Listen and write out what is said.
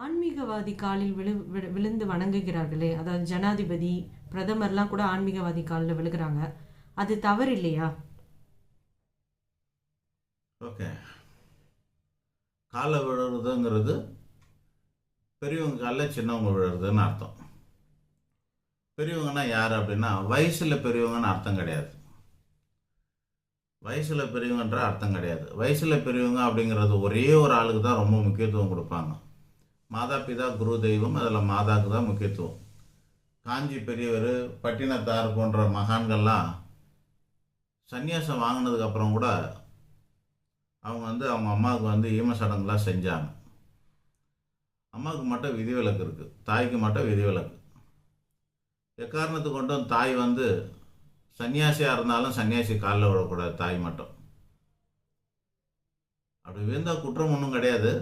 ஆன்மீகவாதி காலில் விழுந்து வணங்குகிறார்களே, அதாவது ஜனாதிபதி, பிரதமர்லாம் கூட ஆன்மீகவாதி காலில் விழுகிறாங்க. அது தவறு இல்லையா? ஓகே. காலை விழுறதுங்கிறது பெரியவங்க காலில் சின்னவங்க விழுறதுன்னு அர்த்தம். பெரியவங்கன்னா யார் அப்படின்னா வயசில் பெரியவங்கன்னு அர்த்தம் கிடையாது. வயசில் பெரியவங்கன்ற அர்த்தம் கிடையாது. வயசில் பெரியவங்க அப்படிங்கிறது ஒரே ஒரு ஆளுக்கு தான் ரொம்ப முக்கியத்துவம் கொடுப்பாங்க. மாதா பிதா குரு தெய்வம், அதில் மாதாவுக்கு தான் முக்கியத்துவம். காஞ்சி பெரியவர், பட்டினத்தார் போன்ற மகான்கள்லாம் சந்நியாசம் வாங்கினதுக்கப்புறம் கூட அவங்க அவங்க அம்மாவுக்கு ஈம சடங்குலாம் செஞ்சாங்க. அம்மாவுக்கு மட்டும் விதிவிலக்கு இருக்குது, தாய்க்கு மட்டும் விதிவிலக்கு. எக்காரணத்து கொண்டும் தாய் சன்னியாசியாக இருந்தாலும் சன்னியாசி காலில் விடக்கூடாது, தாய் மட்டும். அப்படி விழுந்தால் குற்றம் ஒன்றும் கிடையாது.